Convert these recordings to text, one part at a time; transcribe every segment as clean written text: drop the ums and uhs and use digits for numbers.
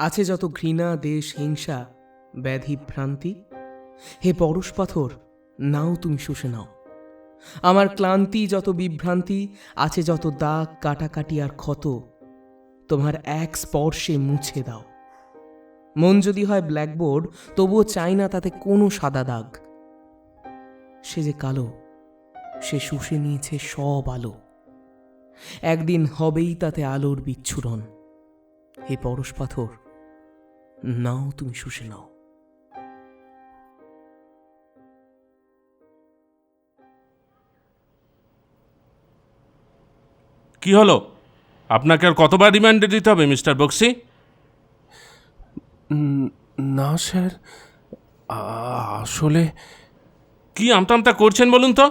আছে যত ঘৃণা, দেশ, হিংসা, ব্যাধি, ভ্রান্তি, হে পরশ পাথর, নাও তুমি শুষে নাও। আমার ক্লান্তি, যত বিভ্রান্তি, আছে যত দাগ, কাটাকাটি আর ক্ষত, তোমার এক স্পর্শে মুছে দাও। মন যদি হয় ব্ল্যাকবোর্ড, তবুও চাই না তাতে কোনো সাদা দাগ। সে যে কালো, সে শুষে নিয়েছে সব আলো, একদিন হবেই তাতে আলোর বিচ্ছুরণ। হে পরশ পাথর, নাও তুমি শুষে নাও। কি হলো? আপনাকে আর কতবার রিমান্ডে দিতে হবে মিস্টার বক্সি? না স্যার, আসলে কি আমতা করছেন বলুন তো?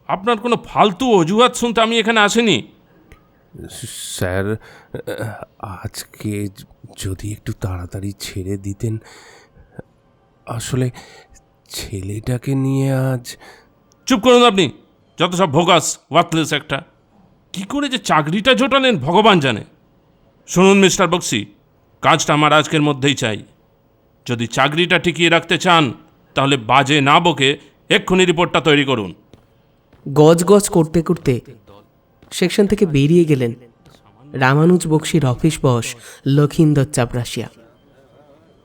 আপনার কোনো ফালতু অজুহাত শুনতে আমি এখানে আসিনি। স্যার, আজকে যদি একটু তাড়াতাড়ি ছেড়ে দিতেন। আসলে ছেলেটাকে নিয়ে আজ... চুপ করুন আপনি, যত সব ভোগাস, ওয়ার্থলেস একটা। কি করে যে চাকরিটা জোটালেন ভগবান জানে। শুনুন মিস্টার বক্সি, কাজটা আমার আজকের মধ্যেই চাই। যদি চাকরিটা টিকিয়ে রাখতে চান তাহলে বাজে না বকে এক্ষুনি রিপোর্টটা তৈরি করুন। গজ গজ করতে করতে সেকশন থেকে বেরিয়ে গেলেন রামানুজ বক্সির অফিস বস লখিন্দর চাপরাশিয়া।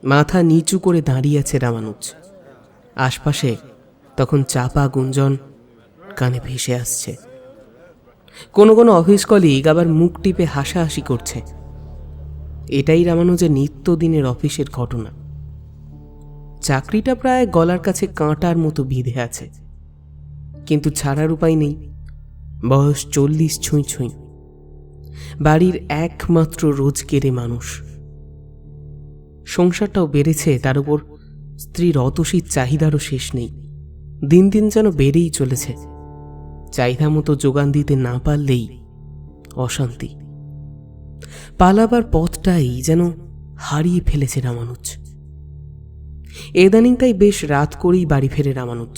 মাথা নিচু করে দাঁড়িয়ে আছে রামানুজ। আশপাশে তখন চাপা গুঞ্জন কানে ভেসে আসছে। কোনো কোনো অফিস কলিগ আবার মুখ টিপে হাসাহাসি করছে। এটাই রামানুজের নিত্যদিনের অফিসের ঘটনা। চাকরিটা প্রায় গলার কাছে কাঁটার মতো বিঁধে আছে, কিন্তু ছাড়ার উপায় নেই। বয়স 40 ছুঁই ছুঁই, বাড়ির একমাত্র রোজগেরে মানুষ। সংসারটাও বেড়েছে, তার উপর স্ত্রীর অতসীর চাহিদারও শেষ নেই। দিন দিন যেন বেড়েই চলেছে। চাহিদা মতো যোগান দিতে না পারলেই অশান্তি। পালাবার পথটাই যেন হারিয়ে ফেলেছে রামানুজ। এদানিং তাই বেশ রাত করেই বাড়ি ফেরে রামানুজ।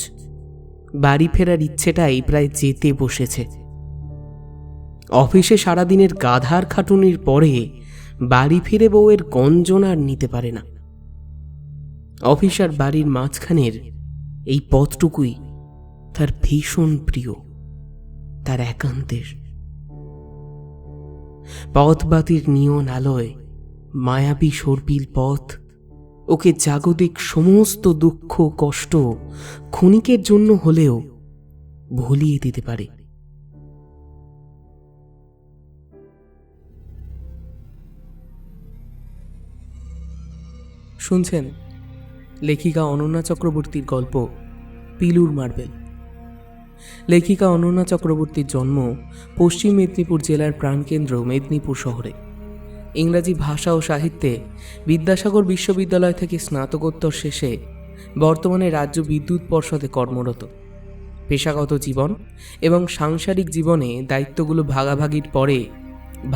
বাড়ি ফেরার ইচ্ছেটাই প্রায় যেতে বসেছে। অফিসে সারাদিনের গাধার খাটুনির পরে বাড়ি ফিরে বউয়ের গঞ্জন আর নিতে পারে না। অফিস আর বাড়ির মাঝখানের এই পথটুকুই তার ভীষণ প্রিয়, তার একান্তের। পথবাতির নিয়ন আলোয় মায়াবী সর্পিল পথ ওকে জাগতিক সমস্ত দুঃখ কষ্ট ক্ষণিকের জন্য হলেও ভুলিয়ে দিতে পারে। শুনছেন লেখিকা অনন্যা চক্রবর্তীর গল্প পিলুর মার্বেল। লেখিকা অনন্যা চক্রবর্তীর জন্ম পশ্চিম মেদিনীপুর জেলার প্রাণকেন্দ্র মেদিনীপুর শহরে। ইংরাজি ভাষা ও সাহিত্যে বিদ্যাসাগর বিশ্ববিদ্যালয় থেকে স্নাতকোত্তর শেষে বর্তমানে রাজ্য বিদ্যুৎ পর্ষদে কর্মরত। পেশাগত জীবন এবং সাংসারিক জীবনে দায়িত্বগুলো ভাগাভাগির পরে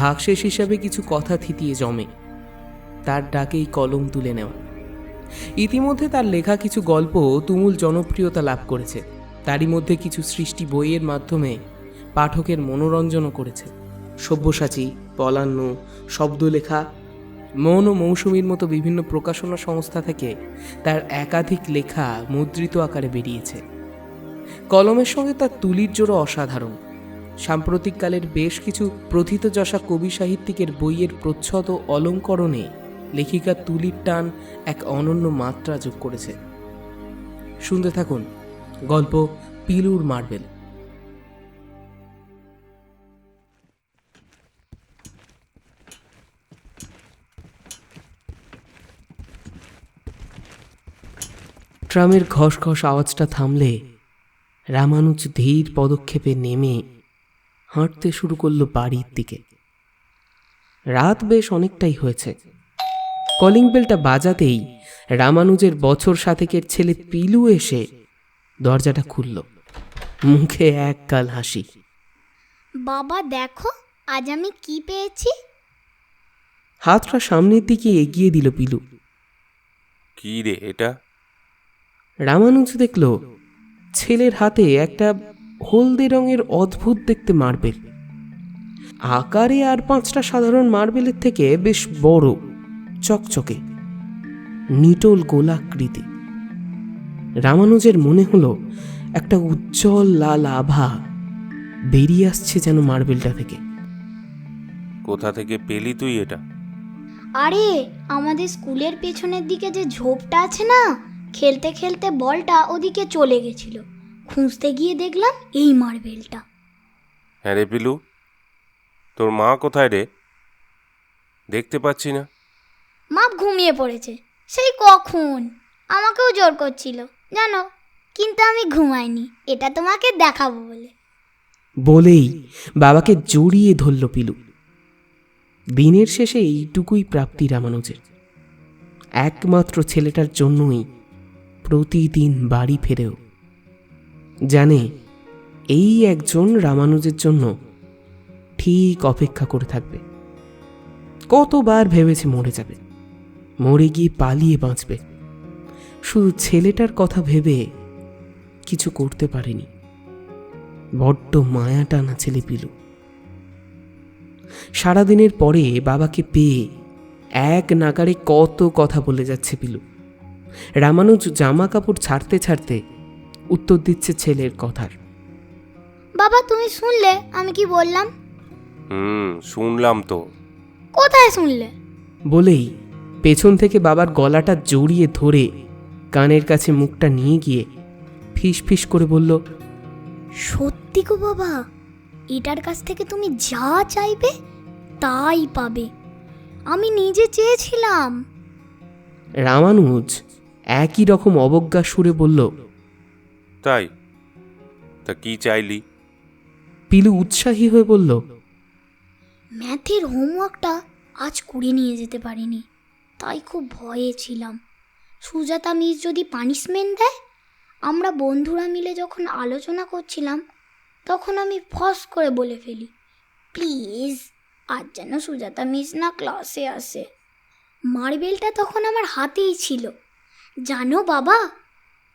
ভাগশেষ হিসাবে কিছু কথা থিতিয়ে জমে। তার ডাকেই কলম তুলে নেওয়া। ইতিমধ্যে তার লেখা কিছু গল্প তুমুল জনপ্রিয়তা লাভ করেছে। তারই মধ্যে কিছু সৃষ্টি বইয়ের মাধ্যমে পাঠকের মনোরঞ্জনও করেছে। সব্যসাচী, পলান্ন, শব্দলেখা, মন ও মৌসুমীর মতো বিভিন্ন প্রকাশনা সংস্থা থেকে তার একাধিক লেখা মুদ্রিত আকারে বেরিয়েছে। কলমের সঙ্গে তার তুলির জোড়া অসাধারণ। সাম্প্রতিককালের বেশ কিছু প্রথিতযশা কবি সাহিত্যিকের বইয়ের প্রচ্ছদ ও অলঙ্করণে লেখিকার তুলির টান এক অনন্য মাত্রা যোগ করেছে। শুনতে থাকুন গল্প পিলুর মার্বেল। ট্রামের ঘস ঘস আওয়াজটা থামলে রামানুজ ধীর পদক্ষেপে নেমে হাঁটতে শুরু করল বাড়ির দিকে। রাত বেশ অনেকটাই হয়েছে। কলিং বেলটা বাজাতেই রামানুজের বছর 7 ছেলে পিলু এসে দরজাটা খুলল। মুখে একগাল হাসি। বাবা দেখো আজ আমি কি পেয়েছি। হাতটা সামনের দিকে এগিয়ে দিল পিলু। কি রে এটা? রামানুজ দেখল ছেলের হাতে একটা হলদে রঙের অদ্ভুত দেখতে মার্বেল। আকারে আর 5টা সাধারণ মার্বেলের থেকে বেশ বড়। চকচকে, নিটোল গোলাকৃতি। রামানুজের মনে হলো একটা উজ্জ্বল লাল আভা বেরিয়ে আসছে যেন মার্বেলটা থেকে। কোথা থেকে পেলি তুই এটা? আরে আমাদের স্কুলের পেছনের দিকে যে ঝোপটা আছে না, খেলতে খেলতে বলটা ওদিকে চলে গেছিল, খুঁজতে গিয়ে দেখলাম এই মার্বেলটা। হ্যাঁ রে পিলু, তোর মা কোথায় রে? দেখতে পাচ্ছি না। মা ঘুমিয়ে পড়েছে সেই কখন, আমাকেও জোর করছিল জানো, কিন্তু আমি ঘুমাইনি, এটা তোমাকে দেখাবো বলে। বলেই বাবাকে জড়িয়ে ধরল পিলু। দিনের শেষে এইটুকুই প্রাপ্তি রামানুজের। একমাত্র ছেলেটার জন্যই প্রতিদিন বাড়ি ফেরেও। জানে এই একজন রামানুজের জন্য ঠিক অপেক্ষা করে থাকবে। কতবার ভেবেছে মরে যাবে, মরে গিয়ে পালিয়ে বাঁচবে, শুধু ছেলেটার কথা ভেবে কিছু করতে পারেনি। বড্ড মায়া টানা ছেলে পিলু। সারাদিনের পরে বাবাকে পেয়ে এক নাগাড়ে কত কথা বলে যাচ্ছে পিলু। রামানুজ জামা কাপড় ছাড়তে ছাড়তে উত্তর দিচ্ছে ছেলের কথার। বাবা তুমি শুনলে আমি কি বললাম? শুনলাম তো। কোথায় শুনলে? বলেই পেছন থেকে বাবার গলাটা জড়িয়ে ধরে কানের কাছে মুখটা নিয়ে গিয়ে ফিস ফিস করে বলল, সত্যি গো বাবা, এটার কাছ থেকে তুমি যা চাইবে তাই পাবে, আমি নিজে চেয়েছিলাম। রামানুজ একই রকম অবজ্ঞা সুরে বলল, তাই? তা কি চাইলি? পিলু উৎসাহী হয়ে বলল, ম্যাথের হোমওয়ার্কটা আজ করে নিয়ে যেতে পারিনি, তাই খুব ভয়ে ছিলাম। সুজাতা মিস যদি পানিশমেন্ট দেয়। আমরা বন্ধুরা মিলে যখন আলোচনা করছিলাম তখন আমি ফস করে বলে ফেলি, প্লিজ আজ যেন সুজাতা মিস না ক্লাসে আসে। মার্বেলটা তখন আমার হাতেই ছিল। জানো বাবা,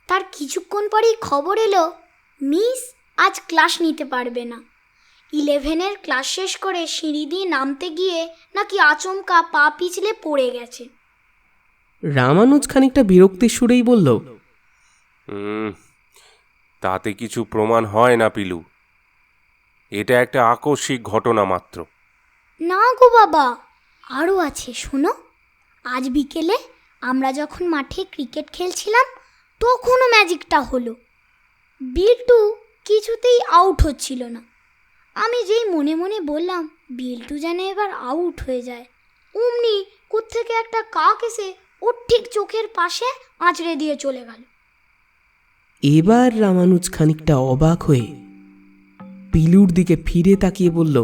তার কিছুক্ষণ পরেই খবর এলো মিস আজ ক্লাস নিতে পারবে না। 11-এর ক্লাস শেষ করে সিঁড়ি দিয়ে নামতে গিয়ে নাকি আচমকা পা পিছলে পড়ে গেছে। রামানুজ খানিকটা বিরক্তির সুরেই বলল, তাতে কিছু প্রমাণ হয় না পিলু, এটা একটা আকস্মিক ঘটনা মাত্র। না গো বাবা, আরও আছে শোনো। আজ বিকেলে আমরা যখন মাঠে ক্রিকেট খেলছিলাম তখনও ম্যাজিকটা হলো। বিল্টু কিছুতেই আউট হচ্ছিল না। আমি যেই মনে মনে বললাম বিল্টু যেন এবার আউট হয়ে যায়, অমনি কোত্থেকে একটা কাক এসে ওর ঠিক চোখের পাশে আঁচড়ে দিয়ে চলে গেল। এবার রামানুজ খানিকটা অবাক হয়ে পিলুর দিকে ফিরে তাকিয়ে বলল,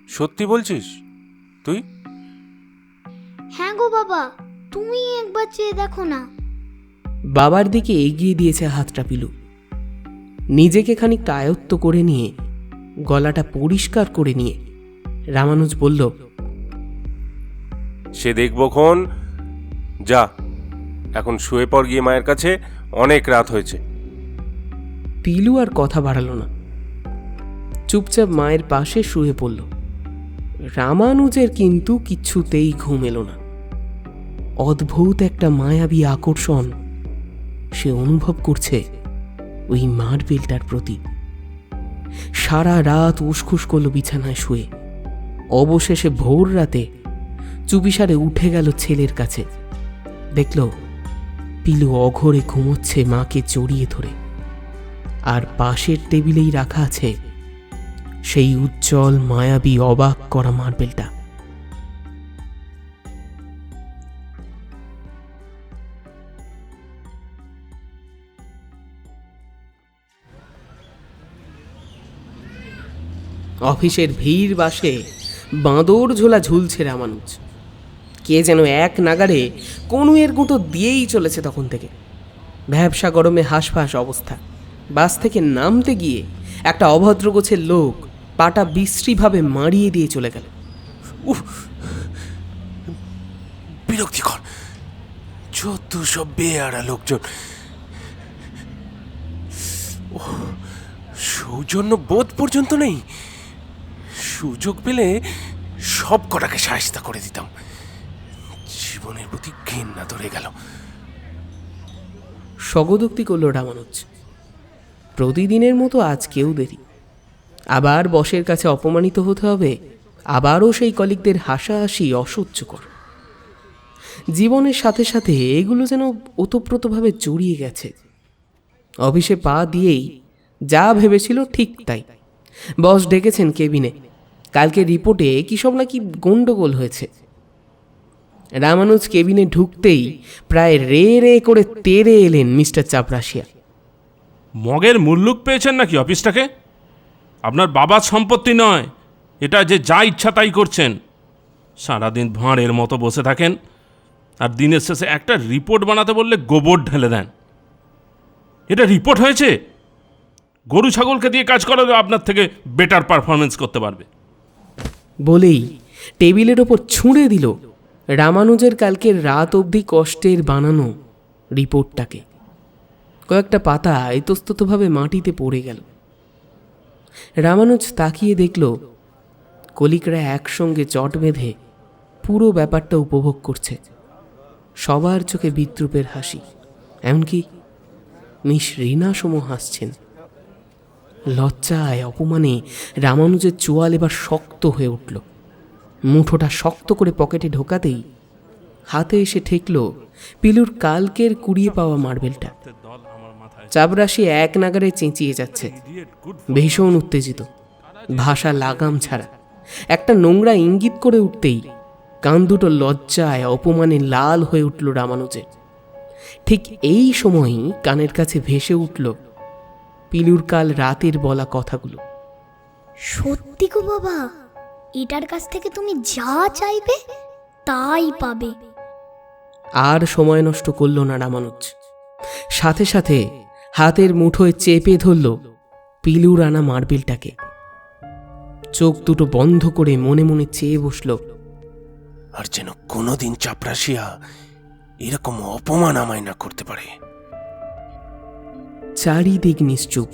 সত্যি বলছিস তুই? হ্যাঁ গো বাবা, তুমি একবার চেয়ে দেখো না। বাবার দিকে এগিয়ে দিয়েছে হাতটা পিলু। নিজেকে খানিকটা আয়ত্ত করে নিয়ে গলাটা পরিষ্কার করে নিয়ে রামানুজ বলল, সে দেখবক্ষণ, যা এখন শুয়ে পড় গিয়ে মায়ের কাছে, অনেক রাত হয়েছে। পিলু আর কথা বাড়ালো না, চুপচাপ মায়ের পাশে শুয়ে পড়ল। রামানুজের কিন্তু কিছুতেই ঘুম এলো না। অদ্ভুত একটা মায়াবী আকর্ষণ সে অনুভব করছে ওই মার্বেলটার প্রতি। সারা রাত উসখুস করল বিছানায় শুয়ে। অবশেষে ভোর রাতে চুপিসারে উঠে গেল ছেলের কাছে। দেখল পিলু অঘরে ঘুমোচ্ছে মাকে জড়িয়ে ধরে, আর পাশের টেবিলেই রাখা আছে সেই উজ্জ্বল মায়াবী অবাক করা মার্বেলটা। অফিসের ভিড় বাসে বাঁদর ঝোলা ঝুলছে রামানুজ। কে যেন এক নাগাড়ে কনুয়ের গুঁতো দিয়েই চলেছে তখন থেকে। ভ্যাবসা গরমে হাঁসফাঁস অবস্থা। বাস থেকে নামতে গিয়ে একটা অভদ্র গোছের লোক পাটা বিশ্রীভাবে মারিয়ে দিয়ে চলে গেল। বিরক্তিকর, যত সব বেয়ারা লোকজন। সৌজন্য বোধ পর্যন্ত নেই। সুযোগ পেলে সব কটাকে সাহায্য করে দিতাম। জীবনের প্রতি ঘৃণা ধরে গেল। স্বগদোক্তি করল রামানুজ। প্রতিদিনের মতো আজকেও দেরি। আবার বসের কাছে অপমানিত হতে হবে, আবারও সেই কলিগদের হাসাহাসি অসহ্যকর। জীবনের সাথে সাথে এগুলো যেন ওতপ্রোতভাবে জড়িয়ে গেছে। অফিসে পা দিয়েই যা ভেবেছিল ঠিক তাই। বস ডেকেছেন কেবিনে। কালকে রিপোর্টে কী সব নাকি গণ্ডগোল হয়েছে। রামানুজ কেবিনে ঢুকতেই প্রায় রে রে করে তেড়ে এলেন মিস্টার চাপরাশিয়া। মগের মুল্লুক পেয়েছেন নাকি অফিসটাকে? আপনার বাবার সম্পত্তি নয় এটা, যে যা ইচ্ছা তাই করছেন। সারাদিন ভাঁড়ের মতো বসে থাকেন, আর দিনের শেষে একটা রিপোর্ট বানাতে বললে গোবর ঢেলে দেন। এটা রিপোর্ট হয়েছে? গরু ছাগলকে দিয়ে কাজ করালে আপনার থেকে বেটার পারফরমেন্স করতে পারবে। বলেই টেবিলের ওপর ছুঁড়ে দিল রামানুজের কালকের রাত অবধি কষ্টের বানানো রিপোর্টটাকে। কয়েকটা পাতা ইতস্ততভাবে মাটিতে পড়ে গেল। রামানুজ তাকিয়ে দেখল কলিকরা একসঙ্গে চট বেঁধে পুরো ব্যাপারটা উপভোগ করছে। সবার চোখে বিদ্রুপের হাসি, এমনকি মিস রীনা সমও হাসছেন। লজ্জায় অপমানে রামানুজের চোয়াল এবার শক্ত হয়ে উঠল। মুঠোটা শক্ত করে পকেটে ঢোকাতেই হাতে এসে ঠেকল পিলুর কালকের কুড়িয়ে পাওয়া মার্বেলটা। চাপরাশি এক নাগারে চেঁচিয়ে যাচ্ছে, ভীষণ উত্তেজিত, ভাষা লাগাম ছাড়া। একটা নোংরা ইঙ্গিত করে উঠতেই কান দুটো লজ্জায় অপমানে লাল হয়ে উঠল রামানুজের। ঠিক এই সময়ই কানের কাছে ভেসে উঠল পিলুর কাল রাতের বলা কথাগুলো। সত্যি গো বাবা, এটার কাছ থেকে তুমি যা চাইবে তাই পাবে। আর সময় নষ্ট করল না রামানুজ। সাথে সাথে হাতের মুঠোয় চেপে ধরল পিলুর আনা মার্বেলটাকে। চোখ দুটো বন্ধ করে মনে মনে চেয়ে বসল, আর যেন কোনোদিন চাপরাশিয়া এরকম অপমান আমায় না করতে পারে। চারিদিক নিশ্চুপ।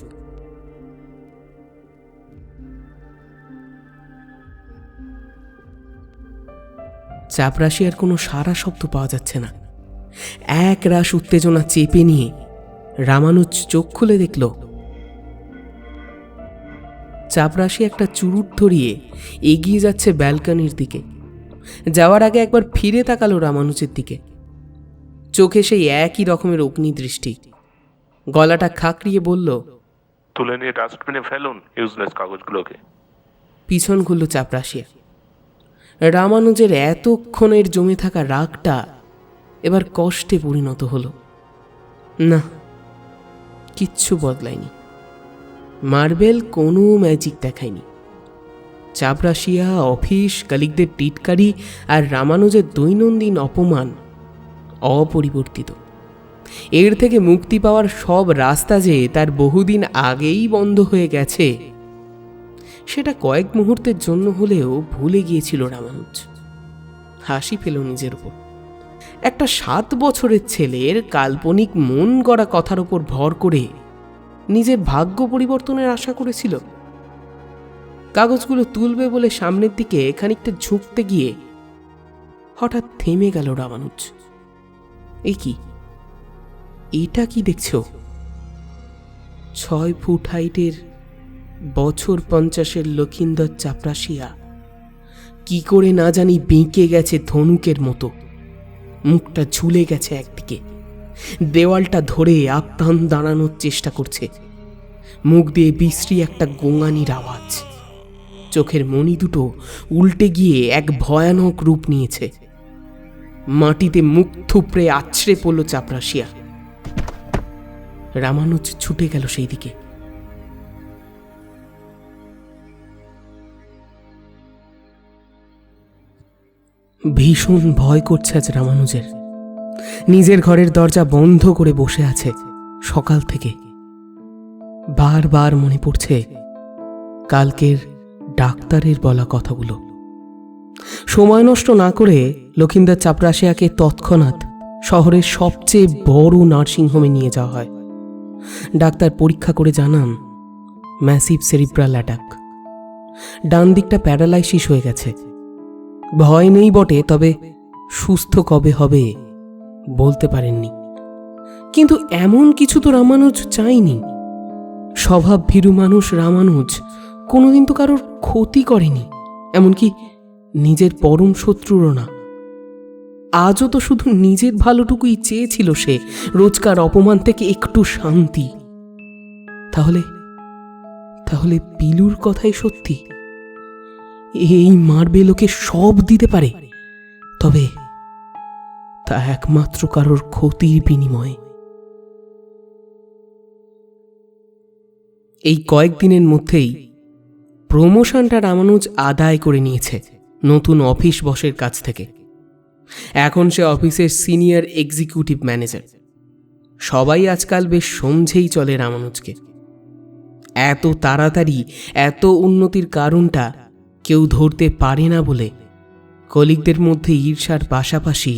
চাপরাশিয়ার কোনো সারা শব্দ পাওয়া যাচ্ছে না। এক রাশ উত্তেজনা চেপে নিয়ে রামানুজ চোখ খুলে দেখল চাপরাশি একটা চুরুট ধরিয়ে এগিয়ে যাচ্ছে ব্যালকনির দিকে। যাওয়ার আগে একবার ফিরে তাকালো রামানুজের দিকে। চোখে সেই একই রকমের অগ্নিদৃষ্টি। গলাটা খাকড়িয়ে বলল, তুলে নিয়ে ডাস্টবিনে ফেলুন ইউজলেস কাগজগুলোকে। পিছন ঘুরল চাপরাশিয়া। রামানুজের এতক্ষণের জমে থাকা রাগটা এবার কষ্টে পরিণত হলো। না, কিচ্ছু বদলায়নি। মার্বেল কোনো ম্যাজিক দেখায়নি। চাপরাশিয়া, অফিস, কালিকদের টিটকারি আর রামানুজের দৈনন্দিন অপমান অপরিবর্তিত। এর থেকে মুক্তি পাওয়ার সব রাস্তা যে তার বহুদিন আগেই বন্ধ হয়ে গেছে, সেটা কয়েক মুহূর্তের জন্য হলেও ভুলে গিয়েছিল রামানুজ। হাসি পেল নিজের উপর। একটা 7 বছরের ছেলের কাল্পনিক মন গড়া কথার উপর ভর করে নিজের ভাগ্য পরিবর্তনের আশা করেছিল। কাগজগুলো তুলবে বলে সামনের দিকে খানিকটা ঝুঁকতে গিয়ে হঠাৎ থেমে গেল রামানুজ। কি, এটা কি দেখছ? 6 ফুট হাইটের বছর 50-এর লক্ষিন্দর চাপরাশিয়া কি করে না জানি বেঁকে গেছে ধনুকের মতো। মুখটা ঝুলে গেছে একদিকে, দেওয়ালটা ধরে আত্মান দাঁড়ানোর চেষ্টা করছে। মুখ দিয়ে বিশ্রী একটা গোঙানির আওয়াজ। চোখের মণি দুটো উল্টে গিয়ে এক ভয়ানক রূপ নিয়েছে। মাটিতে মুখ থুপড়ে আছড়ে পড়ল চাপরাশিয়া। রামানুজ ছুটে গেল সেই দিকে। ভীষণ ভয় করছে আজ রামানুজের। নিজের ঘরের দরজা বন্ধ করে বসে আছে সকাল থেকে। বারবার মনে পড়ছে কালকের ডাক্তারের বলা কথাগুলো। সময় নষ্ট না করে লক্ষিন্দর চাপরাশিয়াকে তৎক্ষণাৎ শহরের সবচেয়ে বড় নার্সিংহোমে নিয়ে যাওয়া হয়। ডাক্তার পরীক্ষা করে জানান ম্যাসিভ সেরিব্রাল অ্যাটাক। ডান দিকটা প্যারালাইসিস হয়ে গেছে। ভয় নেই বটে, তবে সুস্থ কবে হবে বলতে পারেননি, কিন্তু এমন কিছু তো রামানুজ চায়নি। স্বভাব ভীরু মানুষ রামানুজ কোনোদিন তো কারোর ক্ষতি করেনি, এমনকি নিজের পরম শত্রুরও না। আজও তো শুধু নিজের ভালোটুকুই চেয়েছিল সে, রোজকার অপমান থেকে একটু শান্তি। তাহলে তাহলে পিলুর কথাই সত্যি? এই মার্বেল ওকে সব দিতে পারে, তবে তা একমাত্র কারোর ক্ষতির বিনিময়ে। এই কয়েকদিনের মধ্যেই প্রমোশনটা রামানুজ আদায় করে নিয়েছে নতুন অফিস বসের কাছ থেকে। এখন সে অফিসের সিনিয়র এক্সিকিউটিভ ম্যানেজার। সবাই আজকাল বেশ সমঝেই চলে রামানুজকে। এত তাড়াতাড়ি এত উন্নতির কারণটা কেউ ধরতে পারে না বলে কলিগদের মধ্যে ঈর্ষার পাশাপাশি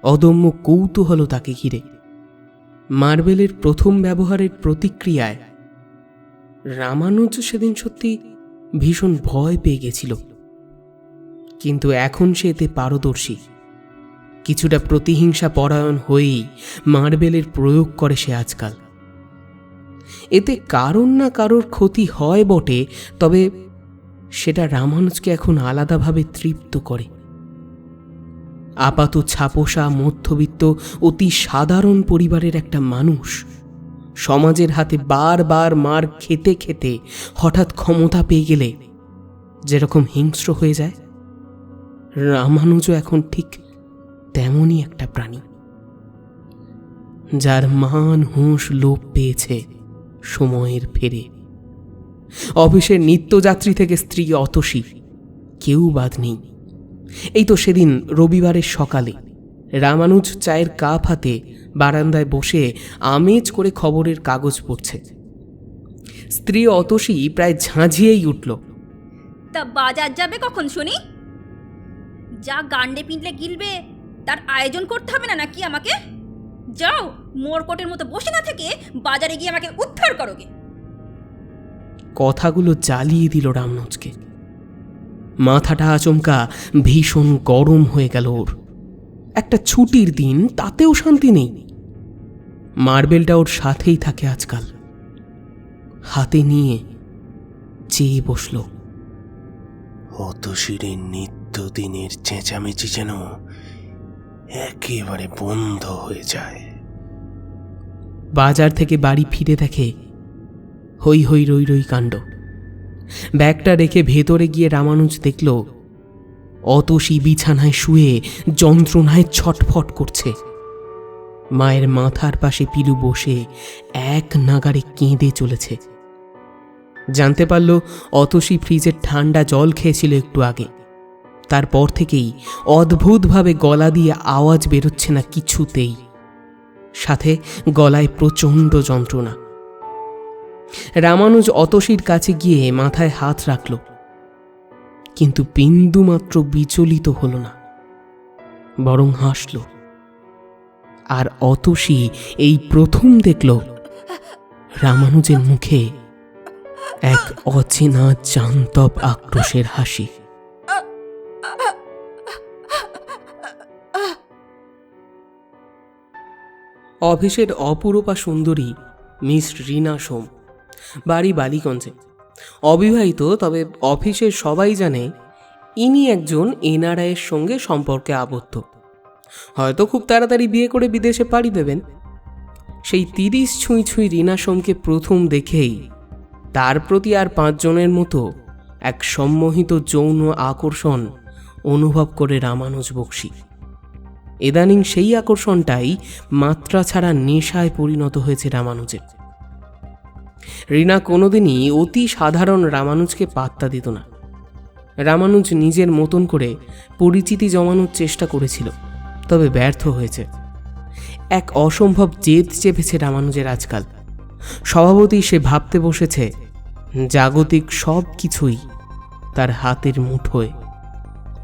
অদম্য কৌতূহল তাকে ঘিরে। মার্বেলের প্রথম ব্যবহারের প্রতিক্রিয়ায় রামানুজ সেদিন সত্যি ভীষণ ভয় পেয়ে গেছিল, কিন্তু এখন সে এতে পারদর্শী। কিছুটা প্রতিহিংসা পরায়ণ হয়েই মার্বেলের প্রয়োগ করে সে আজকাল। এতে কারোর না কারোর ক্ষতি হয় বটে, তবে সেটা রামানুজকে এখন আলাদাভাবে তৃপ্ত করে। আপাত ছাপোষা মধ্যবিত্ত অতি সাধারণ পরিবারের একটা মানুষ সমাজের হাতে বারবার মার খেতে খেতে হঠাৎ ক্ষমতা পেয়ে গেলে যেরকম হিংস্র হয়ে যায়, রামানুজও এখন ঠিক তেমনই একটা প্রাণী, যার মান হুঁশ লোপ পেয়েছে সময়ের ফেরে। অফিসের নিত্যযাত্রী থেকে স্ত্রী অতসী কেউ বাদ নেই। এই তো সেদিন রবিবারের সকালে রামানুজ চায়ের কাপ হাতে বারান্দায় বসে আমেজ করে খবরের কাগজ পড়ছে। স্ত্রী অতসী প্রায় ঝাঁঝিয়েই উঠল। তা বাজার যাবে কখন শুনি? যা গান্ডে পিনলে গিলবে তার আয়োজন করতে হবে না নাকি আমাকে? যাও, মোরকটের মতো বসে না থেকে বাজারে গিয়ে আমাকে উদ্ধার করোগে। কথাগুলো জ্বালিয়ে দিল রামানুজকে। মাথাটা আচমকা ভীষণ গরম হয়ে গেল ওর। একটা ছুটির দিন, তাতেও শান্তি নেই। মার্বেলটা ওর সাথেই থাকে আজকাল। হাতে নিয়ে চেয়ে বসল। অতসীর নিত্যদিনের চেঁচামেচি যেন একেবারে বন্ধ হয়ে যায়। বাজার থেকে বাড়ি ফিরে দেখে হই হই রই রই কাণ্ড। ব্যাগটা রেখে ভেতরে গিয়ে রামানুজ দেখল অতসী বিছানায় শুয়ে যন্ত্রণায় ছটফট করছে। মায়ের মাথার পাশে পিলু বসে এক নাগাড়ে কেঁদে চলেছে। জানতে পারল অতসী ফ্রিজের ঠান্ডা জল খেয়েছিল একটু আগে। তারপর থেকেই অদ্ভুতভাবে গলা দিয়ে আওয়াজ বেরোচ্ছে না কিছুতেই, সাথে গলায় প্রচণ্ড যন্ত্রণা। রামানুজ অতসীর কাছে গিয়ে মাথায় হাত রাখল, কিন্তু বিন্দুমাত্র বিচলিত হল না, বরং হাসল। আর অতসী এই প্রথম দেখল রামানুজের মুখে এক অচেনা জান্তব আক্রোশের হাসি। অফিসের অপরূপা সুন্দরী মিস রীনা সোম, বাড়ি বালিগঞ্জে, অবিবাহিত। তবে অফিসের সবাই জানে ইনি একজন এনআরআইয়ের সঙ্গে সম্পর্কে আবদ্ধ। হয়তো খুব তাড়াতাড়ি বিয়ে করে বিদেশে পাড়ি দেবেন। সেই 30 ছুঁই ছুঁই রীনা সোমকে প্রথম দেখেই তার প্রতি আর 5 জনের মতো এক সম্মোহিত যৌন আকর্ষণ অনুভব করে রামানুজ বক্সী। ইদানিং সেই আকর্ষণটাই মাত্রা ছাড়া নেশায় পরিণত হয়েছে রামানুজের। রীনা কোনোদিনই অতি সাধারণ রামানুজকে পাত্তা দিত না। রামানুজ নিজের মতন করে পরিচিতি জমানোর চেষ্টা করেছিল, তবে ব্যর্থ হয়েছে। এক অসম্ভব জেদ চেপেছে রামানুজের আজকাল। স্বভাবতই সে ভাবতে বসেছে জাগতিক সব কিছুই তার হাতের মুঠোয়।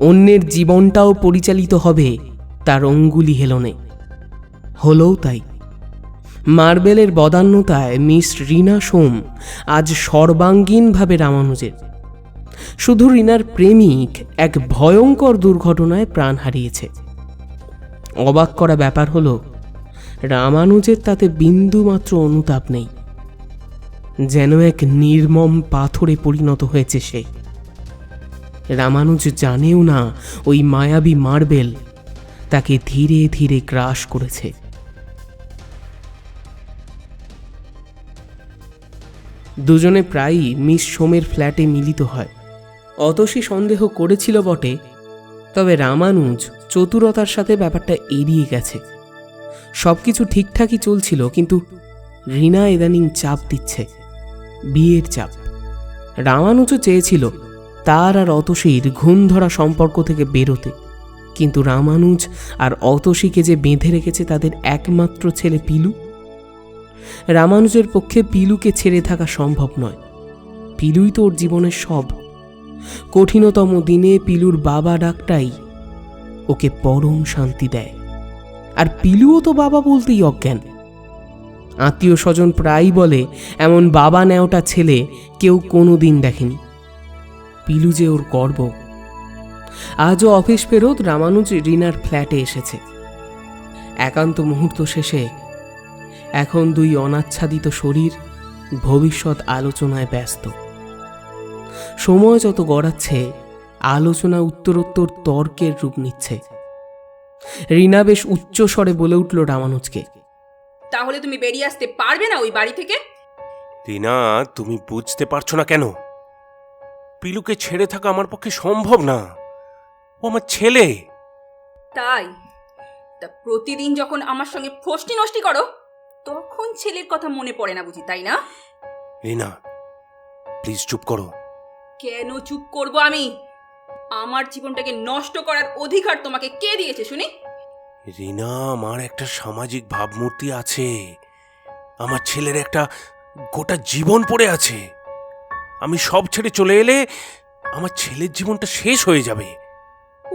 অন্যের জীবনটাও পরিচালিত হবে তার অঙ্গুলি হেলনে। হলেও তাই। মার্বেলের বদান্যতায় মিস রীনা সোম আজ সর্বাঙ্গীনভাবে রামানুজের। শুধু রীনার প্রেমিক এক ভয়ঙ্কর দুর্ঘটনায় প্রাণ হারিয়েছে, অবাক করা ব্যাপার হলো রামানুজের তাতে বিন্দুমাত্র অনুতাপ নেই। যেন এক নির্মম পাথরে পরিণত হয়েছে সে। রামানুজ জানেও না ওই মায়াবী মার্বেল তাকে ধীরে ধীরে গ্রাস করেছে। দুজনে প্রায়ই মিস সোমের ফ্ল্যাটে মিলিত হয়। অতসী সন্দেহ করেছিল বটে, তবে রামানুজ চতুরতার সাথে ব্যাপারটা এড়িয়ে গেছে। সবকিছু ঠিকঠাকই চলছিল, কিন্তু রিনা ইদানিং চাপ দিচ্ছে, বিয়ের চাপ। রামানুজও চেয়েছিল তার আর অতসীর ঘুম ধরা সম্পর্ক থেকে বেরোতে, কিন্তু রামানুজ আর অতসীকে যে বেঁধে রেখেছে তাদের একমাত্র ছেলে পিলু। রামানুজের পক্ষে পিলুকে ছেড়ে থাকা সম্ভব নয়। পিলুই তো ওর জীবনের সব। কঠিনতম দিনে পিলুর বাবা ডাকটাই ওকে পরম শান্তি দেয়। আর পিলুও তো বাবা বলতেই অজ্ঞান। আত্মীয় স্বজন প্রায়ই বলে এমন বাবা নেওটা ছেলে কেউ কোনোদিন দেখেনি। পিলু যে ওর গর্ব। আজও অফিস ফেরত রামানুজ রিনার ফ্ল্যাটে এসেছে। একান্ত মুহূর্ত শেষে এখন দুই অনাচ্ছাদিত শরীর ভবিষ্যৎ আলোচনায় ব্যস্ত। সময় যত গড়াচ্ছে আলোচনা উত্তরোত্তর তর্কের রূপ নিচ্ছে। রিনা বেশ উচ্চ স্বরে বলে উঠল রামানুজকে, তাহলে তুমি বেরিয়ে আসতে পারবে না ওই বাড়ি থেকে? রিনা, তুমি বুঝতে পারছো না কেন? পিলুকে ছেড়ে থাকা আমার পক্ষে সম্ভব না। ও আমার ছেলে। তাই? তা প্রতিদিন যখন আমার সঙ্গে ফষ্টি নষ্টি করো তখন ছেলের কথা মনে পড়ে না বুঝি, তাই না? রিনা, প্লিজ চুপ করো। কেন চুপ করব আমি? আমার জীবনটাকে নষ্ট করার অধিকার তোমাকে কে দিয়েছে শুনি? রিনা, আমার একটা সামাজিক ভাবমূর্তি আছে। আমার ছেলের একটা গোটা জীবন পড়ে আছে। আমি সব ছেড়ে চলে এলে আমার ছেলের জীবনটা শেষ হয়ে যাবে।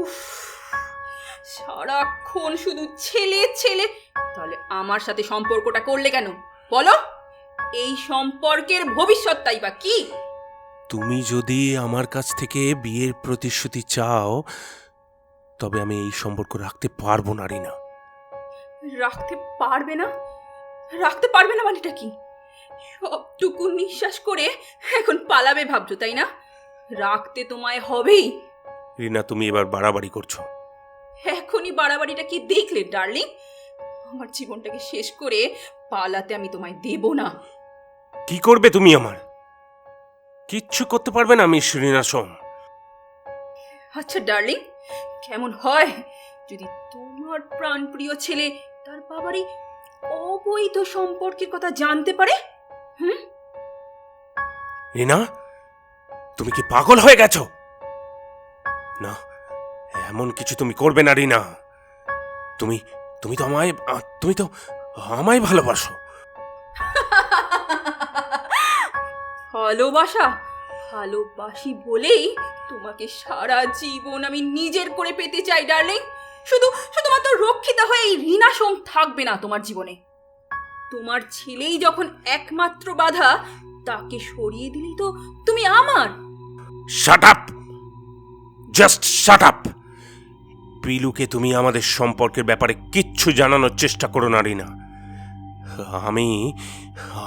উফ, সারাক্ষণ শুধু ছেলে ছেলে। তাহলে আমার সাথে সম্পর্কটা করলে কেন বলো? এই সম্পর্কের ভবিষ্যৎটাই বা কি? তুমি যদি আমার কাছ থেকে বিয়ের প্রতিশ্রুতি চাও তবে আমি এই সম্পর্ক রাখতে পারবো না রিনা। রাখতে পারবে না? রাখতে পারবে না মানেটা কি? সবটুকু নিঃশ্বাস করে এখন পালাবে ভাবছো, তাই না? রাখতে তোমায় হবেই। রিনা, তুমি এবার বাড়াবাড়ি করছো। এখনই বাড়াবাড়িটা কি দেখলে ডার্লিং? আমার জীবনটাকে শেষ করে পালাতে আমি তোমায় দেব না। কি করবে তুমি? আমার কিচ্ছু করতে পারবে না মিস রিনা সোম। আচ্ছা ডার্লিং, কেমন হয় যদি তোমার প্রাণপ্রিয় ছেলে তার বাবারই অবৈধ সম্পর্কের কথা জানতে পারে? রিনা, তুমি কি পাগল হয়ে গেছো? না, এমন কিছু তুমি করবে না রিনা। তুমি তুমি তো আমায় ভালোবাসো। ভালোবাসি বলেই তোমাকে সারা জীবন আমি নিজের করে পেতে চাই ডার্লিং। শুধুমাত্র রক্ষিতা হয়ে এই রিনা সোম থাকবে না তোমার জীবনে। তোমার ছেলেই যখন একমাত্র বাধা, তাকে সরিয়ে দিলেই তো তুমি আমার। Shut up, just shut up. পিলুকে তুমি আমাদের সম্পর্কের ব্যাপারে কিচ্ছু জানানোর চেষ্টা করো না রিনা।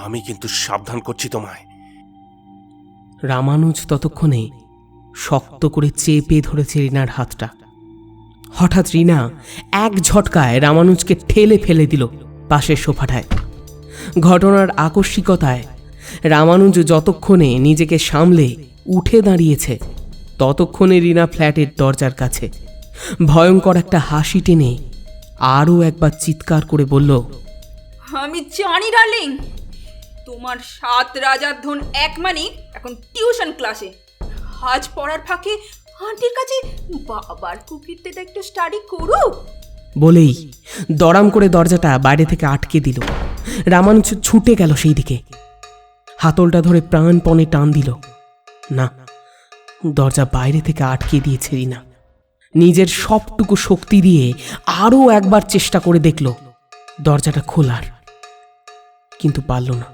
আমি কিন্তু সাবধান করছি তোমায়। রামানুজ ততক্ষণে শক্ত করে চেপে ধরেছে রিনার হাতটা। হঠাৎ রিনা এক ঝটকায় রামানুজকে ঠেলে ফেলে দিল পাশের সোফাটায়। ঘটনার আকস্মিকতায় রামানুজ যতক্ষণে নিজেকে সামলে উঠে দাঁড়িয়েছে ততক্ষণে রিনা ফ্ল্যাটের দরজার কাছে ভয়ঙ্কর একটা হাসি টেনে আরও একবার চিৎকার করে বলল, আমি জানি ডার্লিং, তোমার 7 রাজার ধন এক মানিক এখন টিউশন ক্লাসে। আজ পড়ার ফাঁকে আন্টির কাছে বাবার কুকিরটা একটু স্টাডি করো। বলেই দড়াম করে দরজাটা বাইরে থেকে আটকে দিল। রামানুজ ছুটে গেল সেই দিকে, হাতলটা ধরে প্রাণপণে টান দিল। না, দরজা বাইরে থেকে আটকে দিয়েছে রিনা। নিজের সবটুকু শক্তি দিয়ে আরও একবার চেষ্টা করে দেখল দরজাটা খোলার, কিন্তু পারল না।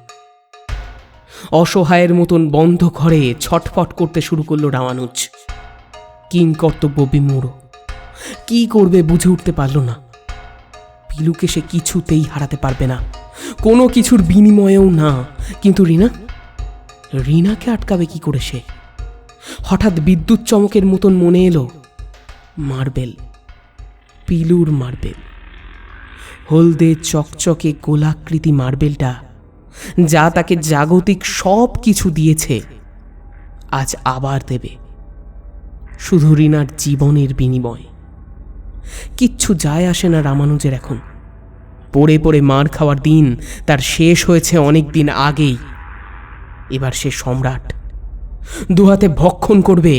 অসহায়ের মতন বন্ধ ঘরে ছটফট করতে শুরু করলো রামানুজ। কিংকর্তব্য বিমূঢ়, কি করবে বুঝে উঠতে পারল না। পিলুকে সে কিছুতেই হারাতে পারবে না, কোনো কিছুর বিনিময়েও না। কিন্তু রিনাকে আটকাবে কি করে সে? হঠাৎ বিদ্যুৎ চমকের মতন মনে এলো, মার্বেল, পিলুর মার্বেল, হলদে চকচকে গোলাকৃতি মার্বেলটা, যা তাকে জাগতিক সব কিছু দিয়েছে, আজ আবার দেবে, শুধু রিনার জীবনের বিনিময়। কিচ্ছু যায় আসে না রামানুজের এখন। পড়ে পড়ে মার খাওয়ার দিন তার শেষ হয়েছে অনেক দিন আগেই। এবার সে সম্রাট, দুহাতে ভক্ষণ করবে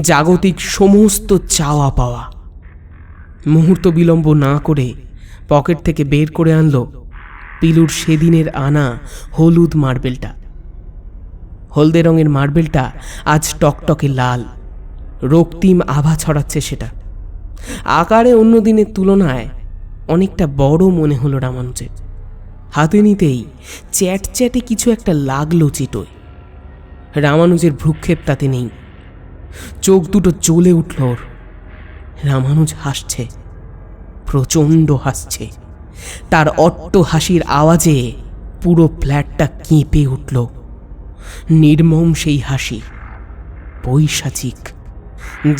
জাগতিক সমস্ত চাওয়া পাওয়া। মুহূর্ত বিলম্ব না করে পকেট থেকে বের করে আনলো পিলুর সেদিনের আনা হলুদ মার্বেলটা। হলদে রঙের মার্বেলটা আজ টকটকে লাল, রক্তিম আভা ছড়াচ্ছে সেটা। আকারে অন্য দিনের তুলনায় অনেকটা বড় মনে হলো রামানুজের। হাতে নিতেই চ্যাটচ্যাটে কিছু একটা লাগলো চিটোয়। রামানুজের ভ্রুক্ষেপ তাতে নেই, চোখ দুটো জ্বলে উঠল ওর। রামানুজ হাসছে, প্রচণ্ড হাসছে। তার অট্ট হাসির আওয়াজে পুরো ফ্ল্যাটটা কেঁপে উঠল। নির্মম সেই হাসি, পৈশাচিক,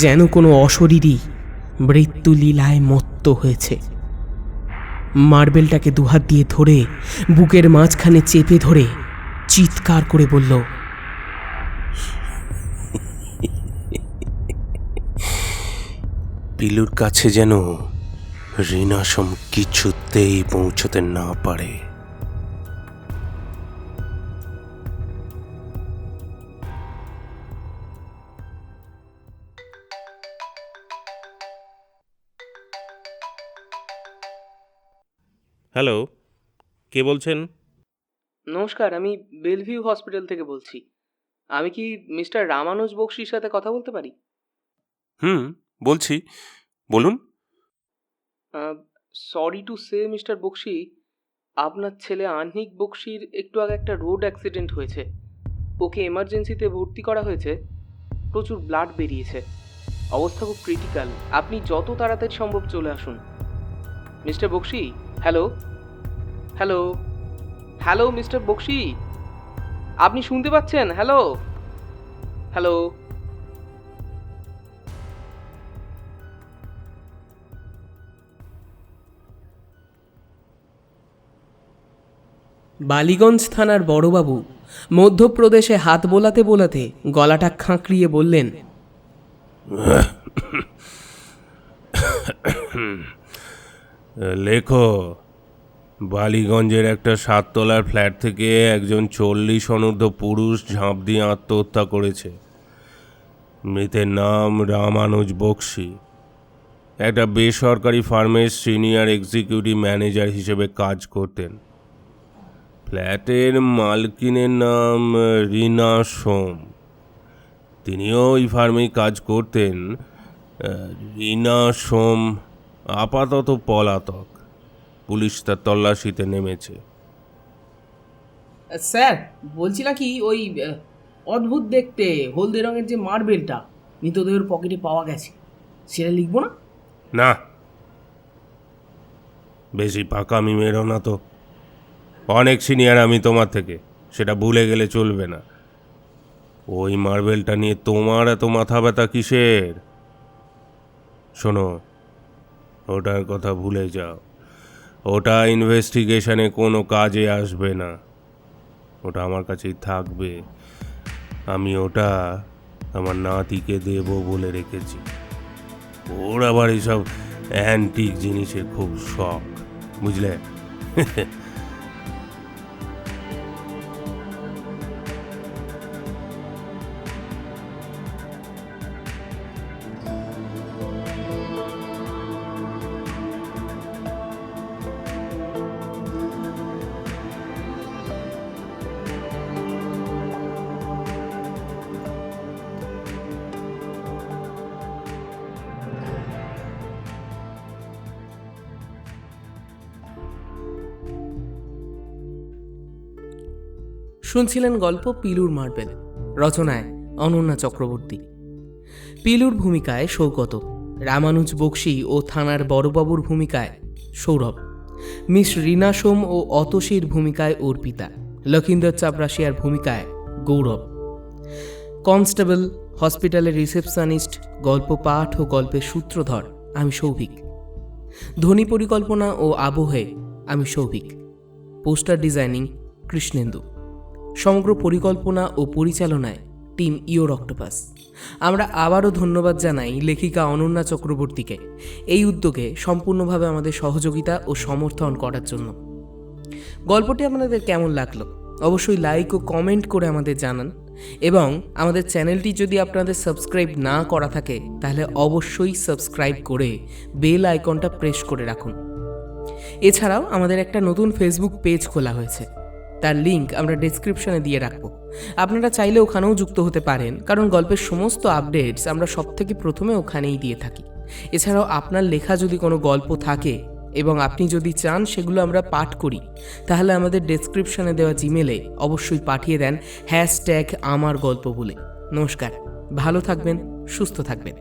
যেন কোনো অশরীরী মৃত্যুলীলায় মত্ত হয়েছে। মার্বেলটাকে দুহাত দিয়ে ধরে বুকের মাঝখানে চেপে ধরে চিৎকার করে বলল, পিলুর কাছে যেন রিনা কিছুতেই পৌঁছতে না পারে। হ্যালো, কে বলছেন? নমস্কার, আমি বেলভিউ হসপিটাল থেকে বলছি। আমি কি মিস্টার রামানুজ বক্সির সাথে কথা বলতে পারি? বলছি, বলুন। Sorry to say mister Bakshi, আপনার ছেলে আহ্নিক বক্সির একটু আগে একটা রোড অ্যাক্সিডেন্ট হয়েছে। ওকে এমার্জেন্সিতে ভর্তি করা হয়েছে, প্রচুর ব্লাড বেরিয়েছে, অবস্থা খুব ক্রিটিক্যাল। আপনি যত তাড়াতাড়ি সম্ভব চলে আসুন। Mister Bakshi, hello hello hello mister Bakshi, আপনি শুনতে পাচ্ছেন? Hello hello. বালিগঞ্জ থানার বড়বাবু মধ্যপ্রদেশে হাত বোলাতে বোলাতে গলাটা খাঁকড়িয়ে বললেন, লেখো, বালিগঞ্জের একটা 7 তলার ফ্ল্যাট থেকে একজন 40 অনূর্ধ্ব পুরুষ ঝাঁপ দিয়ে আত্মহত্যা করেছে। মৃতের নাম রামানুজ বক্সি। একটা বেসরকারি ফার্মের সিনিয়র এক্সিকিউটিভ ম্যানেজার হিসেবে কাজ করতেন। ফ্ল্যাটের মালকিনের নাম রিনা সোম, তিনিও ওই ফার্মেই কাজ করতেন। রিনা সোম আপাতত পলাতক, পুলিশ তার তল্লাশিতে নেমেছে। স্যার বলছি নাকি ওই অদ্ভুত দেখতে হলদে রঙের যে মার্বেলটা মৃতদেহের পকেটে পাওয়া গেছে, সেটা লিখবো না? না, বেশি পাকামি মেরো না তো। অনেক সিনিয়র আমি তোমার থেকে, সেটা ভুলে গেলে চলবে না। ওই মার্বেলটা নিয়ে তোমার এত মাথা ব্যথা কিসের? শোনো, ওটার কথা ভুলে যাও। ওটা ইনভেস্টিগেশনে কোনো কাজে আসবে না, ওটা আমার কাছেই থাকবে। আমি ওটা আমার নাতিকে দেব বলে রেখেছি। ওর আবার এইসব অ্যান্টিক জিনিসের খুব শখ, বুঝলে? শুনছিলেন গল্প পিলুর মার্বেল, রচনায় অনন্যা চক্রবর্তী। পিলুর ভূমিকায় সৌগত, রামানুজ বক্সি ও থানার বড়বাবুর ভূমিকায় সৌরভ। মিস রিনা সোম ও অতসীর ভূমিকায় অর্পিতা, লখিন্দর চাপরাশিয়ার ভূমিকায় গৌরব। কনস্টেবল, হসপিটালের রিসেপশনিস্ট, গল্প পাঠ ও গল্পের সূত্রধর আমি সৌভিক। ধ্বনি পরিকল্পনা ও আবহে আমি সৌভিক। Poster designing Krishnendu. সমগ্র পরিকল্পনা ও পরিচালনায় টিম ইওর অক্টোপাস। আমরা আবারও ধন্যবাদ জানাই লেখিকা অনন্যা চক্রবর্তীকে এই উদ্যোগে সম্পূর্ণভাবে আমাদের সহযোগিতা ও সমর্থন করার জন্য। গল্পটি আপনাদের কেমন লাগলো অবশ্যই লাইক ও কমেন্ট করে আমাদের জানান, এবং আমাদের চ্যানেলটি যদি আপনাদের সাবস্ক্রাইব না করা থাকে তাহলে অবশ্যই সাবস্ক্রাইব করে বেল আইকনটা প্রেস করে রাখুন। এছাড়াও আমাদের একটা নতুন ফেসবুক পেজ খোলা হয়েছে, তার লিঙ্ক আমরা ডেসক্রিপশনে দিয়ে রাখবো। আপনারা চাইলে ওখানেও যুক্ত হতে পারেন, কারণ গল্পের সমস্ত আপডেটস আমরা সবথেকে প্রথমে ওখানেই দিয়ে থাকি। এছাড়াও আপনার লেখা যদি কোনো গল্প থাকে এবং আপনি যদি চান সেগুলো আমরা পাঠ করি, তাহলে আমাদের ডেসক্রিপশনে দেওয়া জিমেলে অবশ্যই পাঠিয়ে দেন #আমার গল্প বলে। নমস্কার, ভালো থাকবেন, সুস্থ থাকবেন।